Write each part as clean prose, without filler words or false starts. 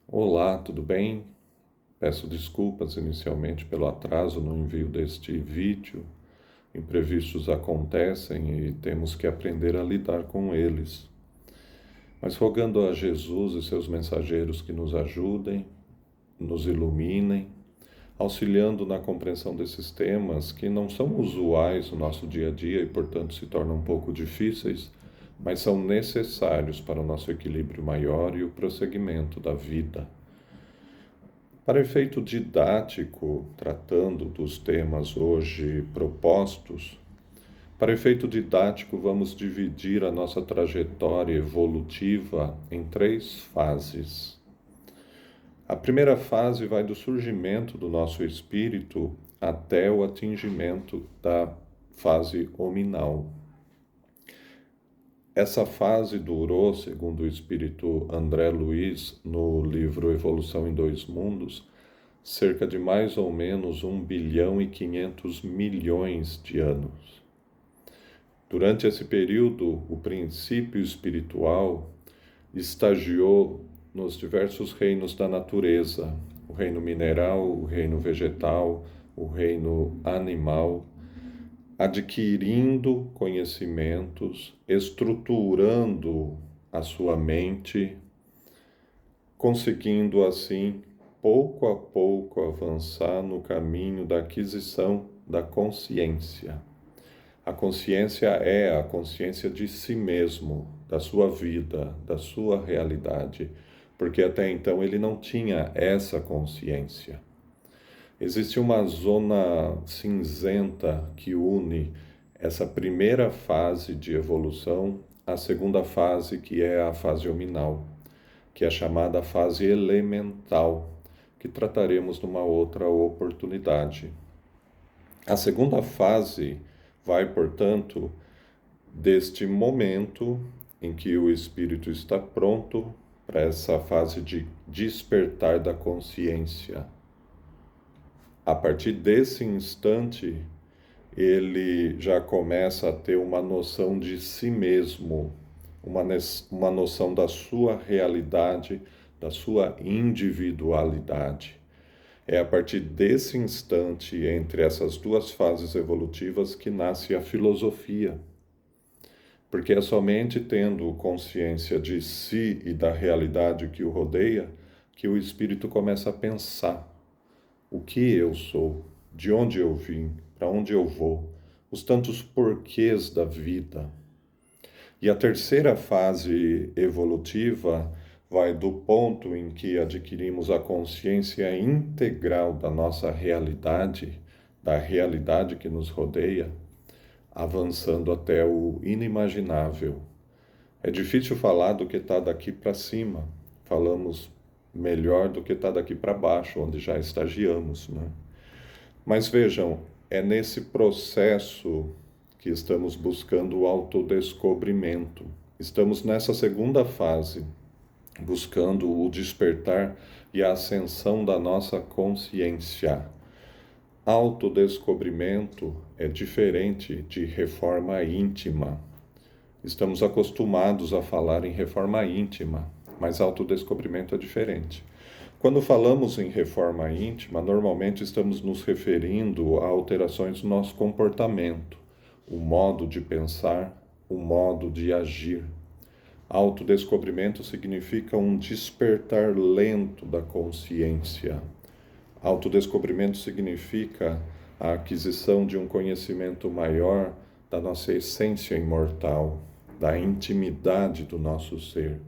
Olá, tudo bem? Peço desculpas inicialmente pelo atraso no envio deste vídeo. Imprevistos acontecem e temos que aprender a lidar com eles. Mas rogando a Jesus e seus mensageiros que nos ajudem, nos iluminem, auxiliando na compreensão desses temas que não são usuais no nosso dia a dia e, portanto, se tornam um pouco difíceis, mas são necessários para o nosso equilíbrio maior e o prosseguimento da vida. Para efeito didático, tratando dos temas hoje propostos, para efeito didático, vamos dividir a nossa trajetória evolutiva em 3 fases. A primeira fase vai do surgimento do nosso espírito até o atingimento da fase hominal. Essa fase durou, segundo o espírito André Luiz, no livro Evolução em Dois Mundos, cerca de mais ou menos 1,5 bilhão de anos. Durante esse período, o princípio espiritual estagiou nos diversos reinos da natureza, o reino mineral, o reino vegetal, o reino animal, adquirindo conhecimentos, estruturando a sua mente, conseguindo assim, pouco a pouco, avançar no caminho da aquisição da consciência. A consciência é a consciência de si mesmo, da sua vida, da sua realidade, porque até então ele não tinha essa consciência. Existe uma zona cinzenta que une essa primeira fase de evolução à segunda fase, que é a fase hominal, que é chamada fase elemental, que trataremos numa outra oportunidade. A segunda fase vai, portanto, deste momento em que o espírito está pronto para essa fase de despertar da consciência. A partir desse instante, ele já começa a ter uma noção de si mesmo, uma noção da sua realidade, da sua individualidade. É a partir desse instante, entre essas 2 fases evolutivas, que nasce a filosofia. Porque é somente tendo consciência de si e da realidade que o rodeia que o espírito começa a pensar. O que eu sou? De onde eu vim? Para onde eu vou? Os tantos porquês da vida. E a terceira fase evolutiva vai do ponto em que adquirimos a consciência integral da nossa realidade, da realidade que nos rodeia, avançando até o inimaginável. É difícil falar do que está daqui para cima. Falamos melhor do que está daqui para baixo, onde já estagiamos, né? Mas vejam, é nesse processo que estamos buscando o autodescobrimento. Estamos nessa segunda fase, buscando o despertar e a ascensão da nossa consciência. Autodescobrimento é diferente de reforma íntima. Estamos acostumados a falar em reforma íntima, mas autodescobrimento é diferente. Quando falamos em reforma íntima, normalmente estamos nos referindo a alterações no nosso comportamento, o modo de pensar, o modo de agir. Autodescobrimento significa um despertar lento da consciência. Autodescobrimento significa a aquisição de um conhecimento maior da nossa essência imortal, da intimidade do nosso ser.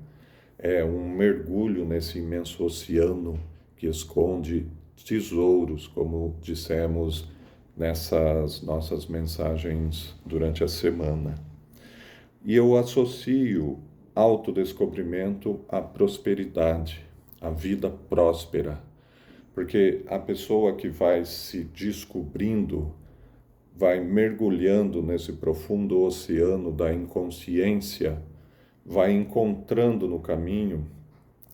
É um mergulho nesse imenso oceano que esconde tesouros, como dissemos nessas nossas mensagens durante a semana. E eu associo autodescobrimento à prosperidade, à vida próspera, porque a pessoa que vai se descobrindo, vai mergulhando nesse profundo oceano da inconsciência, vai encontrando no caminho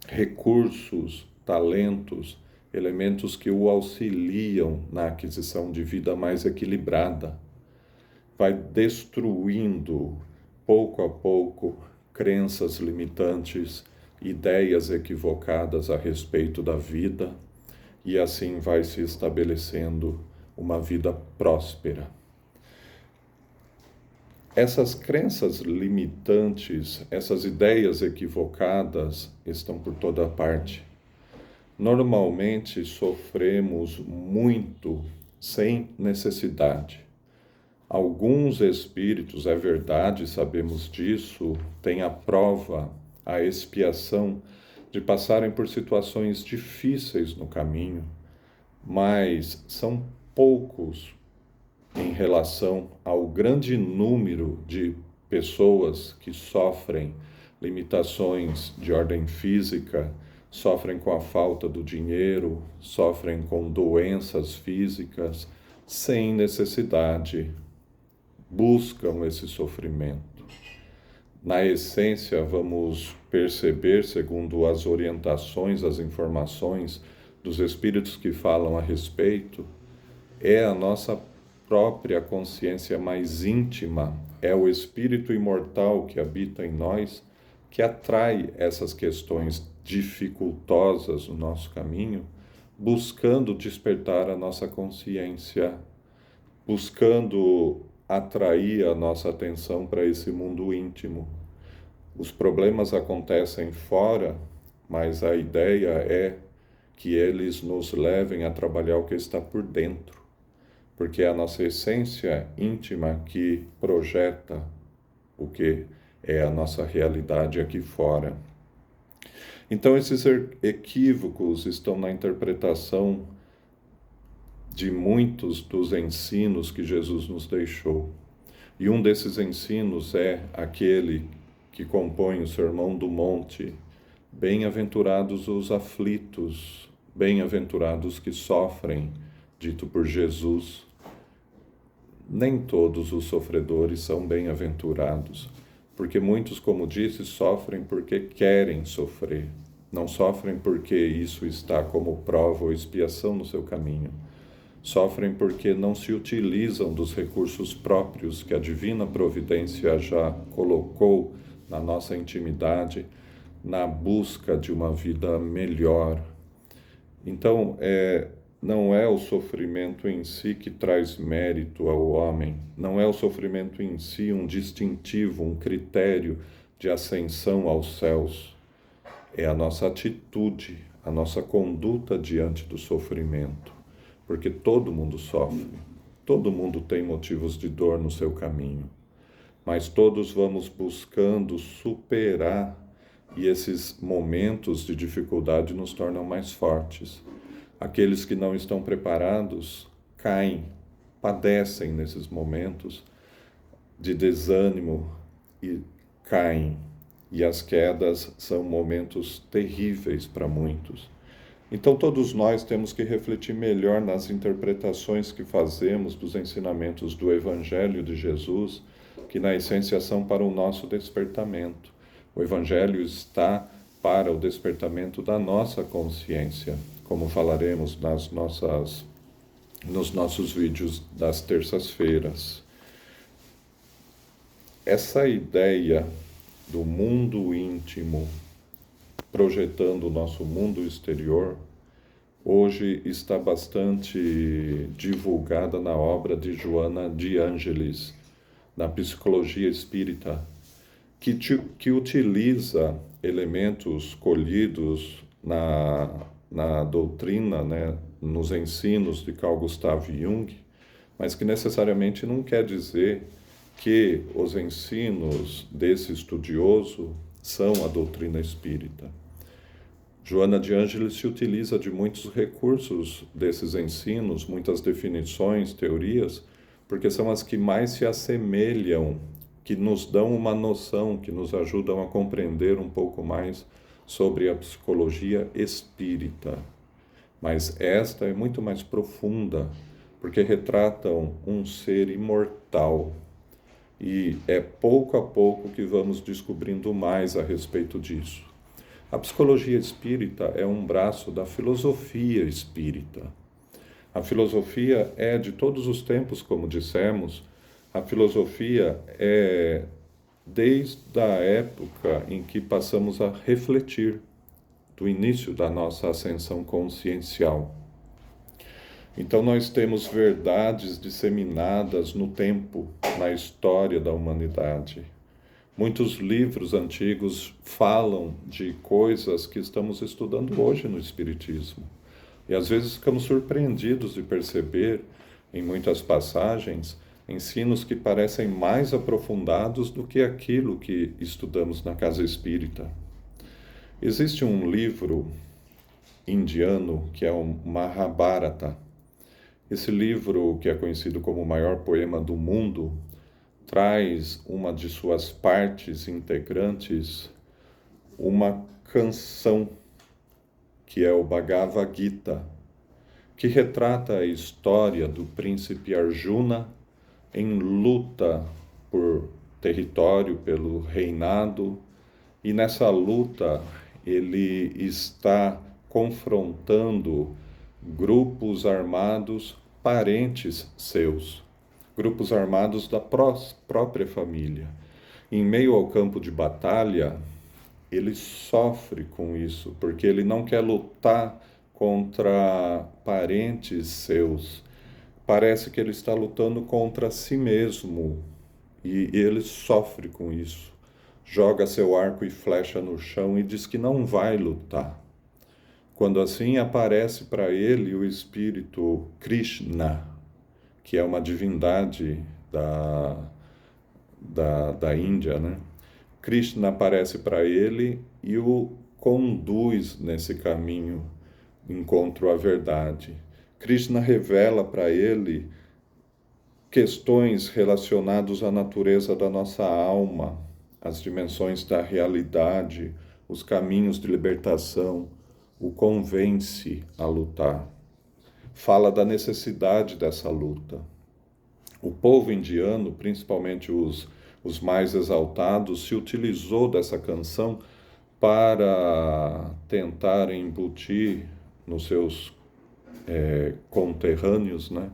recursos, talentos, elementos que o auxiliam na aquisição de vida mais equilibrada. Vai destruindo, pouco a pouco, crenças limitantes ideias equivocadas a respeito da vida, e assim vai se estabelecendo uma vida próspera. Essas crenças limitantes, essas ideias equivocadas estão por toda parte. Normalmente sofremos muito sem necessidade. Alguns espíritos, é verdade, sabemos disso, têm a prova, a expiação de passarem por situações difíceis no caminho, mas são poucos em relação ao grande número de pessoas que sofrem limitações de ordem física, sofrem com a falta do dinheiro, sofrem com doenças físicas, sem necessidade, buscam esse sofrimento. Na essência, vamos perceber, segundo as orientações, as informações dos espíritos que falam a respeito, é a nossa própria consciência mais íntima, é o espírito imortal que habita em nós, que atrai essas questões dificultosas no nosso caminho, buscando despertar a nossa consciência, buscando atrair a nossa atenção para esse mundo íntimo. Os problemas acontecem fora, mas a ideia é que eles nos levem a trabalhar o que está por dentro, porque é a nossa essência íntima que projeta o que é a nossa realidade aqui fora. Então, esses equívocos estão na interpretação de muitos dos ensinos que Jesus nos deixou. E um desses ensinos é aquele que compõe o Sermão do Monte: bem-aventurados os aflitos, bem-aventurados que sofrem, dito por Jesus. Nem todos os sofredores são bem-aventurados, porque muitos, como disse, sofrem porque querem sofrer. Não sofrem porque isso está como prova ou expiação no seu caminho. Sofrem porque não se utilizam dos recursos próprios que a divina providência já colocou na nossa intimidade, na busca de uma vida melhor. Então, não é o sofrimento em si que traz mérito ao homem, não é o sofrimento em si um distintivo, um critério de ascensão aos céus. É a nossa atitude, a nossa conduta diante do sofrimento, porque todo mundo sofre, todo mundo tem motivos de dor no seu caminho, mas todos vamos buscando superar, e esses momentos de dificuldade nos tornam mais fortes. Aqueles que não estão preparados caem, padecem nesses momentos de desânimo e caem. E as quedas são momentos terríveis para muitos. Então todos nós temos que refletir melhor nas interpretações que fazemos dos ensinamentos do Evangelho de Jesus, que na essência são para o nosso despertamento. O Evangelho está para o despertamento da nossa consciência, como falaremos nos nossos vídeos das terças-feiras. Essa ideia do mundo íntimo projetando o nosso mundo exterior, hoje está bastante divulgada na obra de Joana de Ângelis, na Psicologia Espírita, que utiliza elementos colhidos na doutrina, né, nos ensinos de Carl Gustav Jung, mas que necessariamente não quer dizer que os ensinos desse estudioso são a doutrina espírita. Joana de Ângelis se utiliza de muitos recursos desses ensinos, muitas definições, teorias, porque são as que mais se assemelham, que nos dão uma noção, que nos ajudam a compreender um pouco mais sobre a psicologia espírita. Mas esta é muito mais profunda, porque retratam um ser imortal. E é pouco a pouco que vamos descobrindo mais a respeito disso. A psicologia espírita é um braço da filosofia espírita. A filosofia é de todos os tempos, como dissemos. A filosofia é desde a época em que passamos a refletir, do início da nossa ascensão consciencial. Então nós temos verdades disseminadas no tempo, na história da humanidade. Muitos livros antigos falam de coisas que estamos estudando hoje no Espiritismo. E às vezes ficamos surpreendidos de perceber, em muitas passagens, ensinos que parecem mais aprofundados do que aquilo que estudamos na casa espírita. Existe um livro indiano que é o Mahabharata. Esse livro, que é conhecido como o maior poema do mundo, traz uma de suas partes integrantes, uma canção, que é o Bhagavad Gita, que retrata a história do príncipe Arjuna em luta por território, pelo reinado, e nessa luta ele está confrontando grupos armados parentes seus, grupos armados da própria família. Em meio ao campo de batalha, ele sofre com isso, porque ele não quer lutar contra parentes seus. Parece que ele está lutando contra si mesmo, e ele sofre com isso. Joga seu arco e flecha no chão e diz que não vai lutar. Quando assim aparece para ele o espírito Krishna, que é uma divindade da Índia, né? Krishna aparece para ele e o conduz nesse caminho, encontro à verdade. Krishna revela para ele questões relacionadas à natureza da nossa alma, as dimensões da realidade, os caminhos de libertação, o convence a lutar. Fala da necessidade dessa luta. O povo indiano, principalmente os mais exaltados, se utilizou dessa canção para tentar embutir nos seus conterrâneos, né?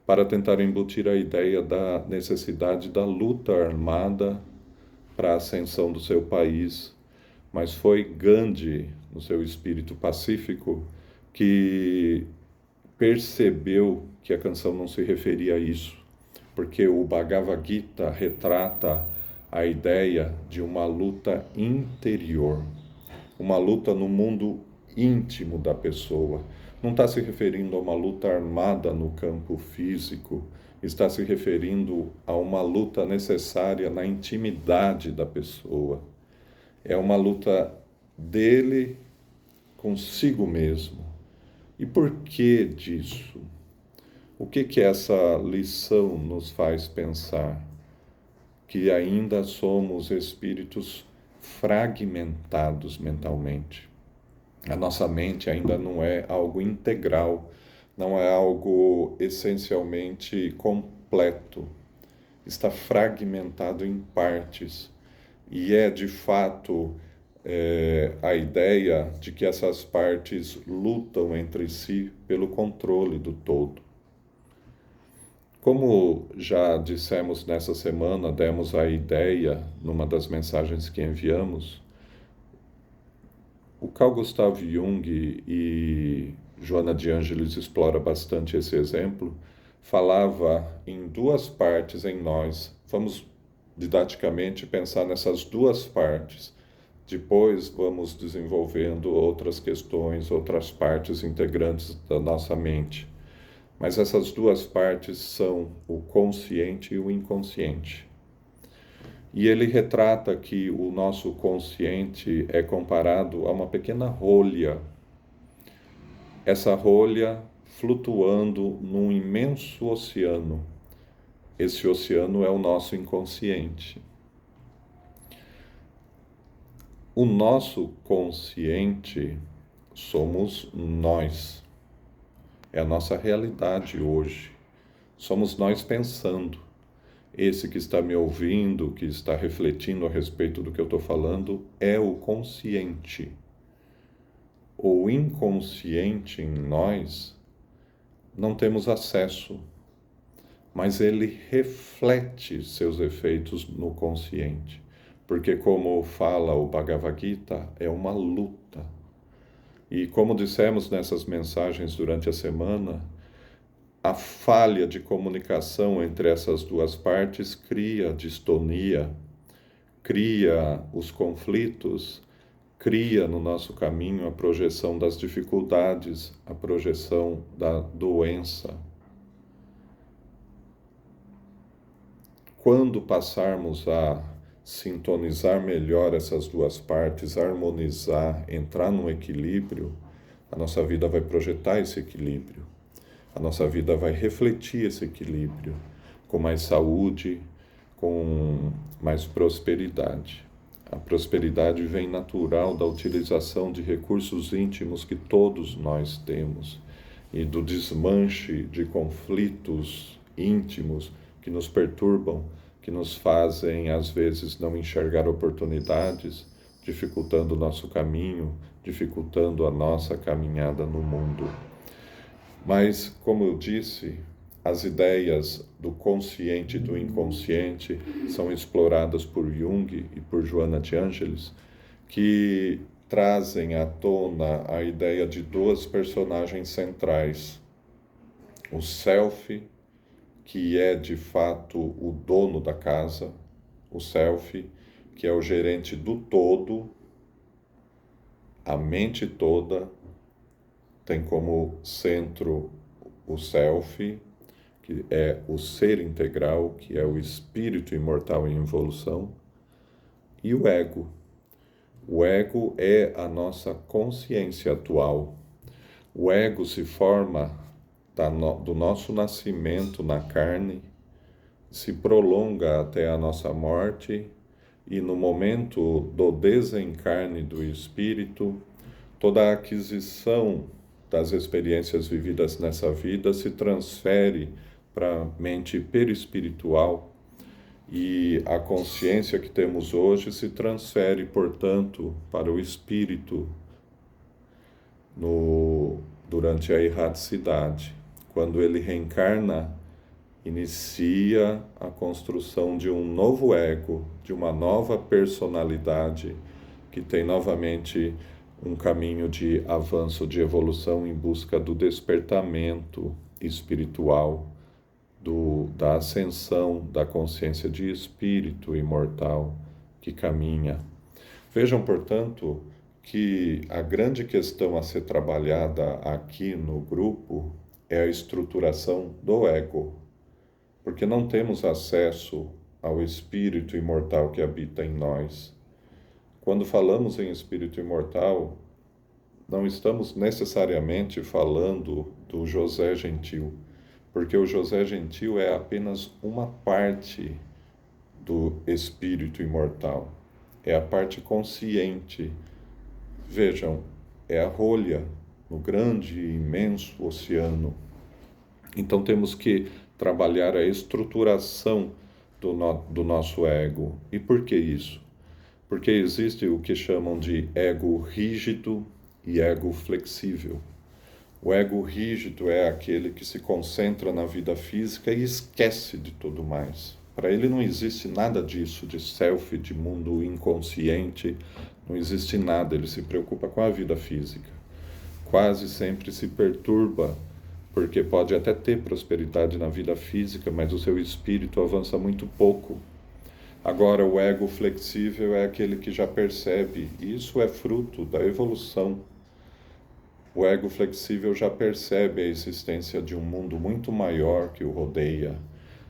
Para tentar embutir a ideia da necessidade da luta armada para a ascensão do seu país. Mas foi Gandhi, no seu espírito pacífico, que percebeu que a canção não se referia a isso, porque o Bhagavad Gita retrata a ideia de uma luta interior, uma luta no mundo íntimo da pessoa. Não está se referindo a uma luta armada no campo físico, está se referindo a uma luta necessária na intimidade da pessoa. É uma luta dele consigo mesmo. E por que disso? O que essa lição nos faz pensar? Que ainda somos espíritos fragmentados mentalmente. A nossa mente ainda não é algo integral, não é algo essencialmente completo. Está fragmentado em partes. E é, de fato, a ideia de que essas partes lutam entre si pelo controle do todo. Como já dissemos nessa semana, demos a ideia, numa das mensagens que enviamos, o Carl Gustav Jung e Joana de Ângeles explora bastante esse exemplo, falava em duas partes em nós. Vamos didaticamente pensar nessas duas partes. Depois vamos desenvolvendo outras questões, outras partes integrantes da nossa mente. Mas essas duas partes são o consciente e o inconsciente. E ele retrata que o nosso consciente é comparado a uma pequena rolha. Essa rolha flutuando num imenso oceano. Esse oceano é o nosso inconsciente. O nosso consciente somos nós. É a nossa realidade hoje. Somos nós pensando. Esse que está me ouvindo, que está refletindo a respeito do que eu estou falando, é o consciente. O inconsciente em nós não temos acesso, mas ele reflete seus efeitos no consciente. porque como fala o Bhagavad Gita, é uma luta. E como dissemos nessas mensagens durante a semana, a falha de comunicação entre essas duas partes cria distonia, cria os conflitos, cria no nosso caminho a projeção das dificuldades, a projeção da doença. Quando passarmos a sintonizar melhor essas duas partes, harmonizar, entrar num equilíbrio, a nossa vida vai projetar esse equilíbrio. A nossa vida vai refletir esse equilíbrio com mais saúde, com mais prosperidade. A prosperidade vem natural da utilização de recursos íntimos que todos nós temos e do desmanche de conflitos íntimos que nos perturbam, que nos fazem, às vezes, não enxergar oportunidades, dificultando o nosso caminho, dificultando a nossa caminhada no mundo. Mas, como eu disse, as ideias do consciente e do inconsciente são exploradas por Jung e por Joana de Ângeles, que trazem à tona a ideia de duas personagens centrais. O self, que é de fato o dono da casa, o self, que é o gerente do todo, a mente toda, tem como centro o self, que é o ser integral, que é o espírito imortal em evolução, e o ego. O ego é a nossa consciência atual. O ego se forma do nosso nascimento na carne, se prolonga até a nossa morte, e no momento do desencarne do espírito, toda a aquisição das experiências vividas nessa vida se transfere para a mente perispiritual, e a consciência que temos hoje se transfere, portanto, para o espírito durante a erraticidade. Quando ele reencarna, inicia a construção de um novo ego, de uma nova personalidade, que tem novamente um caminho de avanço, de evolução em busca do despertamento espiritual, da ascensão da consciência de espírito imortal que caminha. Vejam, portanto, que a grande questão a ser trabalhada aqui no grupo é a estruturação do ego, porque não temos acesso ao espírito imortal que habita em nós. Quando falamos em espírito imortal, não estamos necessariamente falando do José Gentil, porque o José Gentil é apenas uma parte do espírito imortal, é a parte consciente. Vejam, é a rolha no grande e imenso oceano. Então temos que trabalhar a estruturação do nosso ego. E por que isso? Porque existe o que chamam de ego rígido e ego flexível. O ego rígido é aquele que se concentra na vida física e esquece de tudo mais. Para ele não existe nada disso, de self, de mundo inconsciente, não existe nada, ele se preocupa com a vida física. Quase sempre se perturba, porque pode até ter prosperidade na vida física, mas o seu espírito avança muito pouco. Agora, o ego flexível é aquele que já percebe, e isso é fruto da evolução. O ego flexível já percebe a existência de um mundo muito maior que o rodeia,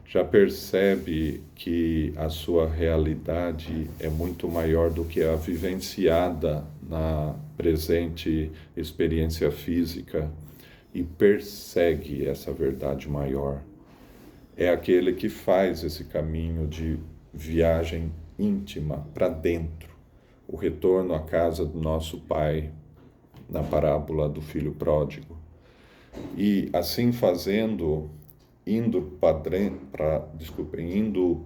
já percebe que a sua realidade é muito maior do que a vivenciada na presente experiência física e persegue essa verdade maior. É aquele que faz esse caminho de viagem íntima para dentro, o retorno à casa do nosso Pai, na parábola do filho pródigo. E assim fazendo, indo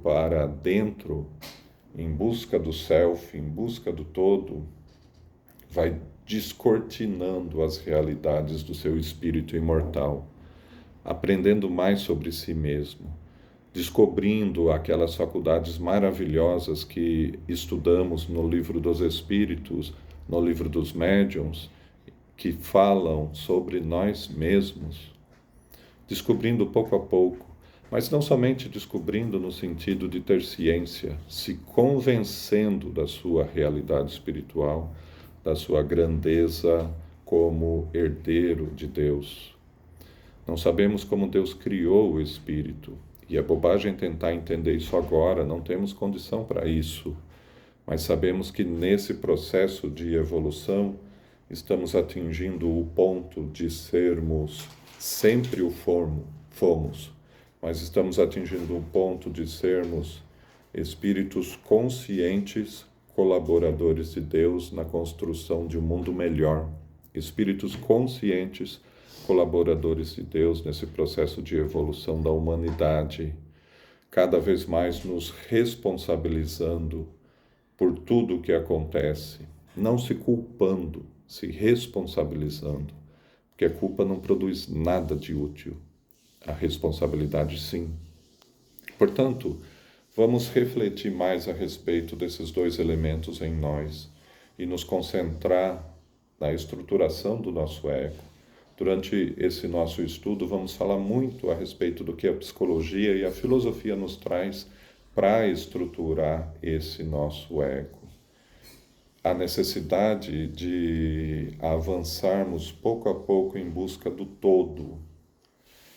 para dentro, em busca do self, em busca do todo, vai descortinando as realidades do seu espírito imortal, aprendendo mais sobre si mesmo, descobrindo aquelas faculdades maravilhosas que estudamos no Livro dos Espíritos, no Livro dos Médiuns, que falam sobre nós mesmos, descobrindo pouco a pouco, mas não somente descobrindo no sentido de ter ciência, se convencendo da sua realidade espiritual, da sua grandeza como herdeiro de Deus. Não sabemos como Deus criou o espírito, e é bobagem tentar entender isso agora, não temos condição para isso. Mas sabemos que nesse processo de evolução estamos atingindo o ponto de sermos, sempre o fomos, mas estamos atingindo o ponto de sermos espíritos conscientes, colaboradores de Deus na construção de um mundo melhor. Espíritos conscientes, colaboradores de Deus nesse processo de evolução da humanidade, cada vez mais nos responsabilizando por tudo o que acontece, não se culpando, se responsabilizando, porque a culpa não produz nada de útil, a responsabilidade sim. Portanto, vamos refletir mais a respeito desses dois elementos em nós e nos concentrar na estruturação do nosso ego. Durante esse nosso estudo, vamos falar muito a respeito do que a psicologia e a filosofia nos traz para estruturar esse nosso ego. A necessidade de avançarmos pouco a pouco em busca do todo.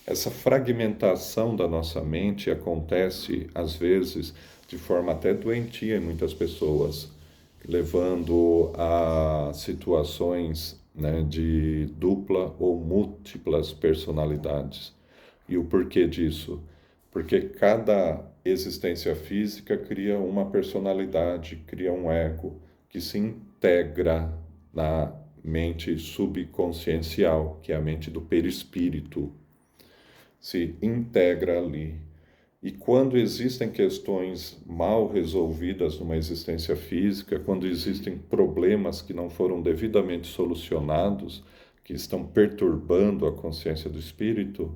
Essa fragmentação da nossa mente acontece, às vezes, de forma até doentia em muitas pessoas, levando a situações, né, de dupla ou múltiplas personalidades. E o porquê disso? Porque cada existência física cria uma personalidade, cria um ego que se integra na mente subconsciencial, que é a mente do perispírito, se integra ali. E quando existem questões mal resolvidas numa existência física, quando existem problemas que não foram devidamente solucionados, que estão perturbando a consciência do espírito,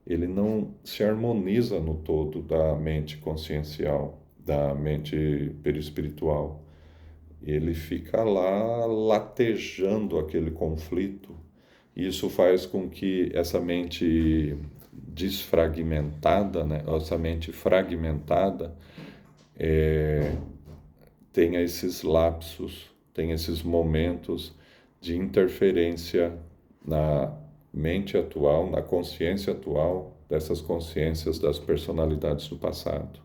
ele não se harmoniza no todo da mente consciencial, da mente perispiritual. Ele fica lá latejando aquele conflito. E isso faz com que essa mente desfragmentada, né, essa mente fragmentada, tenha esses lapsos, tenha esses momentos de interferência na mente atual, na consciência atual, dessas consciências das personalidades do passado.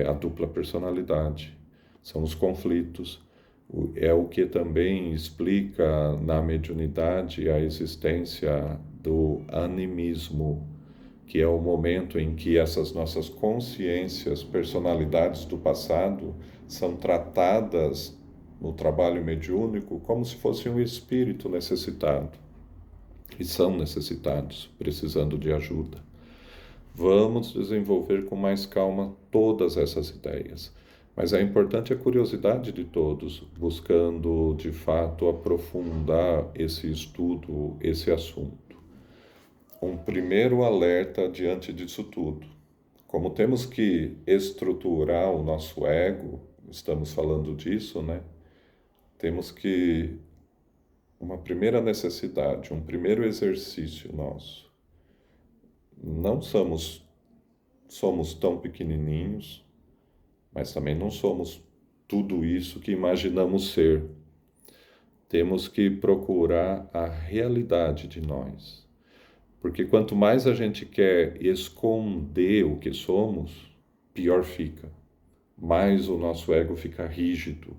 A dupla personalidade, são os conflitos, é o que também explica na mediunidade a existência do animismo, que é o momento em que essas nossas consciências, personalidades do passado, são tratadas no trabalho mediúnico como se fosse um espírito necessitado. E são necessitados, precisando de ajuda. Vamos desenvolver com mais calma todas essas ideias. Mas é importante a curiosidade de todos, buscando, de fato, aprofundar esse estudo, esse assunto. Um primeiro alerta diante disso tudo. Como temos que estruturar o nosso ego, estamos falando disso, né? Temos que, uma primeira necessidade, um primeiro exercício nosso. Não somos tão pequenininhos, mas também não somos tudo isso que imaginamos ser. Temos que procurar a realidade de nós. Porque quanto mais a gente quer esconder o que somos, pior fica. Mais o nosso ego fica rígido.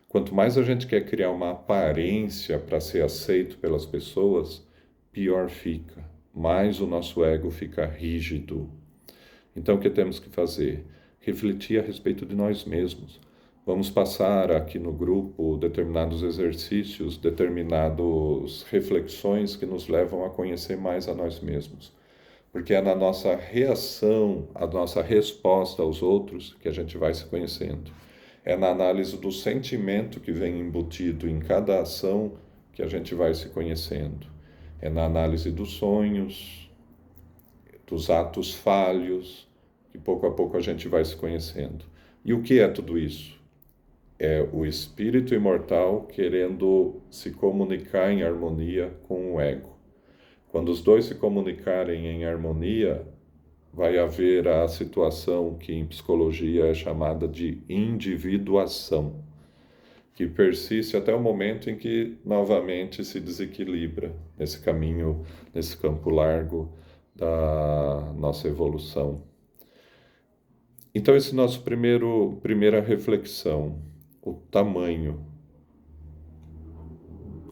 Quanto mais a gente quer criar uma aparência para ser aceito pelas pessoas, pior fica. Mais o nosso ego fica rígido. Então, o que temos que fazer? Refletir a respeito de nós mesmos. Vamos passar aqui no grupo determinados exercícios, determinadas reflexões que nos levam a conhecer mais a nós mesmos. Porque é na nossa reação, a nossa resposta aos outros que a gente vai se conhecendo. É na análise do sentimento que vem embutido em cada ação que a gente vai se conhecendo. É na análise dos sonhos, dos atos falhos, que pouco a pouco a gente vai se conhecendo. E o que é tudo isso? É o espírito imortal querendo se comunicar em harmonia com o ego. Quando os dois se comunicarem em harmonia, vai haver a situação que em psicologia é chamada de individuação, que persiste até o momento em que novamente se desequilibra nesse caminho, nesse campo largo da nossa evolução. Então, esse nosso primeira reflexão, o tamanho,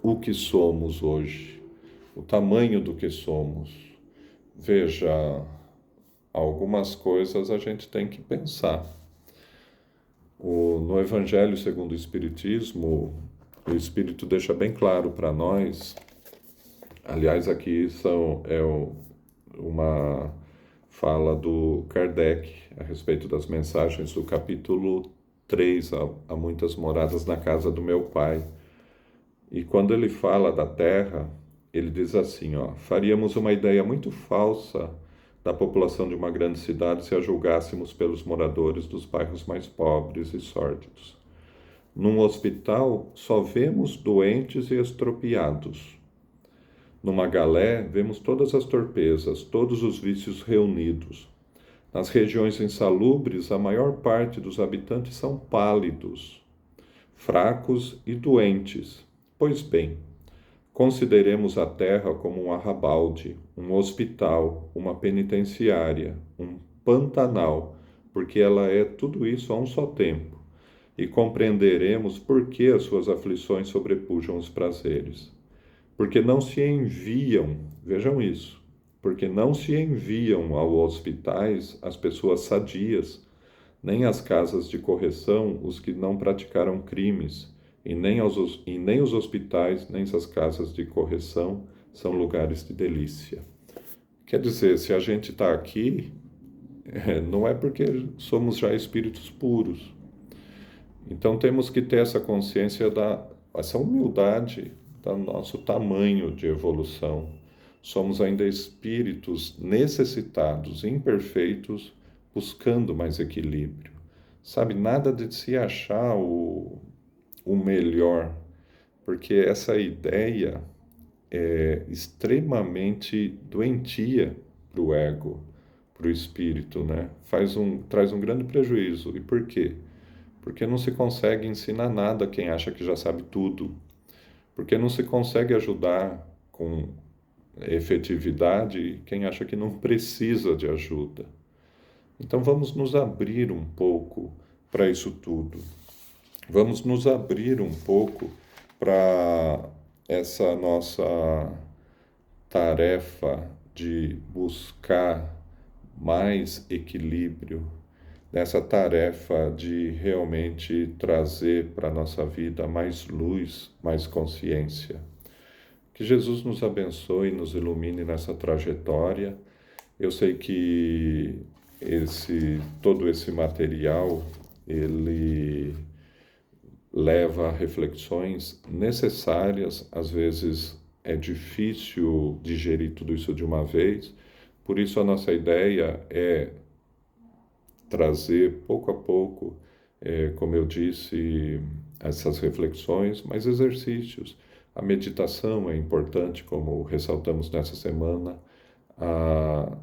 o que somos hoje, o tamanho do que somos. Veja, algumas coisas a gente tem que pensar. No Evangelho segundo o Espiritismo, o Espírito deixa bem claro para nós, aliás, aqui uma fala do Kardec a respeito das mensagens do capítulo 3, há muitas moradas na casa do meu pai. E quando ele fala da Terra, ele diz assim, faríamos uma ideia muito falsa da população de uma grande cidade se a julgássemos pelos moradores dos bairros mais pobres e sórdidos. Num hospital, só vemos doentes e estropiados. Numa galé, vemos todas as torpezas, todos os vícios reunidos. Nas regiões insalubres, a maior parte dos habitantes são pálidos, fracos e doentes. Pois bem, consideremos a Terra como um arrabalde, um hospital, uma penitenciária, um pantanal, porque ela é tudo isso a um só tempo, e compreenderemos por que as suas aflições sobrepujam os prazeres. Porque não se enviam, vejam isso, porque não se enviam aos hospitais as pessoas sadias, nem às casas de correção os que não praticaram crimes, e nem os hospitais, nem as casas de correção são lugares de delícia. Quer dizer, se a gente está aqui, não é porque somos já espíritos puros. Então temos que ter essa consciência, essa humildade do nosso tamanho de evolução. Somos ainda espíritos necessitados, imperfeitos, buscando mais equilíbrio. Sabe, nada de se achar o melhor, porque essa ideia é extremamente doentia para o ego, para o espírito, né? Traz um grande prejuízo. E por quê? Porque não se consegue ensinar nada a quem acha que já sabe tudo, porque não se consegue ajudar com efetividade quem acha que não precisa de ajuda. Então vamos nos abrir um pouco para isso tudo. Vamos nos abrir um pouco para essa nossa tarefa de buscar mais equilíbrio, nessa tarefa de realmente trazer para a nossa vida mais luz, mais consciência. Que Jesus nos abençoe e nos ilumine nessa trajetória. Eu sei que todo esse material, ele leva a reflexões necessárias, às vezes é difícil digerir tudo isso de uma vez, por isso a nossa ideia é trazer pouco a pouco, como eu disse, essas reflexões, mas exercícios. A meditação é importante, como ressaltamos nessa semana, a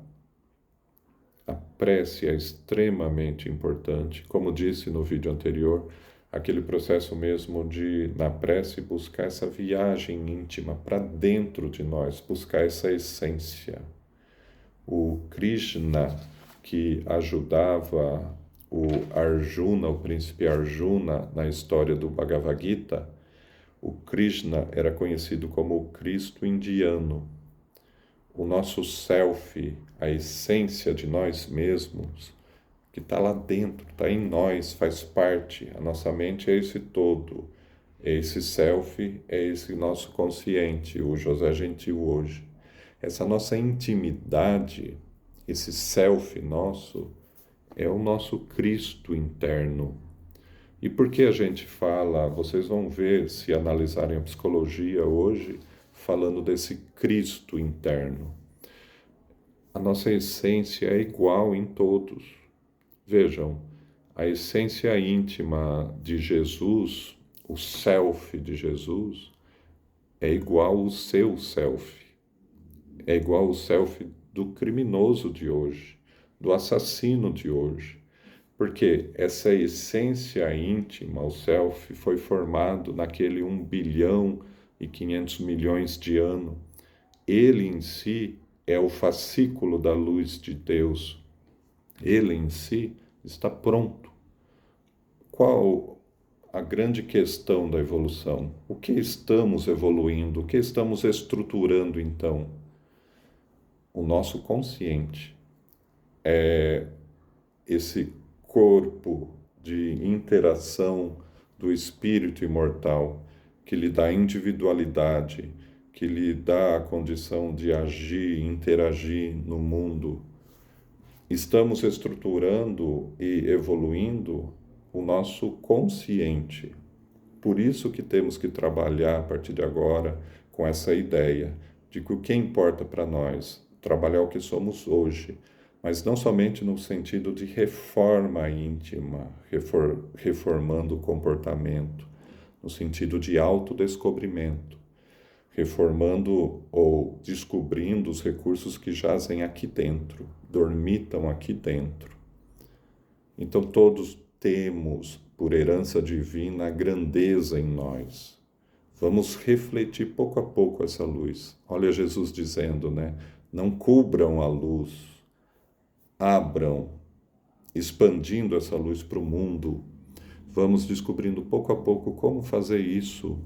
prece é extremamente importante, como disse no vídeo anterior, aquele processo mesmo de, na prece, buscar essa viagem íntima para dentro de nós, buscar essa essência. O Krishna, que ajudava o Arjuna, o príncipe Arjuna, na história do Bhagavad Gita, o Krishna era conhecido como o Cristo indiano. O nosso self, a essência de nós mesmos, que está lá dentro, está em nós, faz parte. A nossa mente é esse todo, é esse self, é esse nosso consciente, o José Gentil hoje. Essa nossa intimidade, esse self nosso, é o nosso Cristo interno. E por que a gente fala, vocês vão ver, se analisarem a psicologia hoje, falando desse Cristo interno. a nossa essência é igual em todos. Vejam, a essência íntima de Jesus, o self de Jesus, é igual ao seu self. É igual ao self do criminoso de hoje, do assassino de hoje. Porque essa essência íntima, o self, foi formado naquele 1,500 bilhões de anos. Ele em si é o fascículo da luz de Deus. Ele em si está pronto. Qual a grande questão da evolução? O que estamos evoluindo? O que estamos estruturando então? O nosso consciente é esse corpo de interação do espírito imortal que lhe dá individualidade, que lhe dá a condição de agir, interagir no mundo. Estamos estruturando e evoluindo o nosso consciente. Por isso que temos que trabalhar a partir de agora com essa ideia de que o que importa para nós, trabalhar o que somos hoje, mas não somente no sentido de reforma íntima, reformando o comportamento, no sentido de autodescobrimento, reformando ou descobrindo os recursos que jazem aqui dentro, dormitam aqui dentro. Então todos temos, por herança divina, a grandeza em nós. Vamos refletir pouco a pouco essa luz. Olha Jesus dizendo, né? Não cubram a luz, abram, expandindo essa luz para o mundo. Vamos descobrindo pouco a pouco como fazer isso,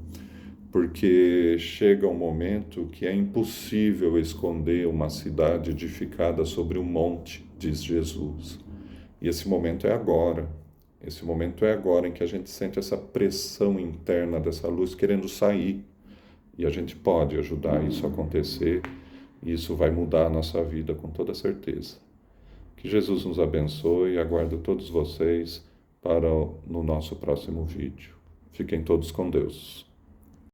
porque chega um momento que é impossível esconder uma cidade edificada sobre um monte, diz Jesus. E esse momento é agora. Esse momento é agora em que a gente sente essa pressão interna dessa luz querendo sair. E a gente pode ajudar isso a acontecer, e isso vai mudar a nossa vida com toda certeza. Que Jesus nos abençoe e aguardo todos vocês no nosso próximo vídeo. Fiquem todos com Deus.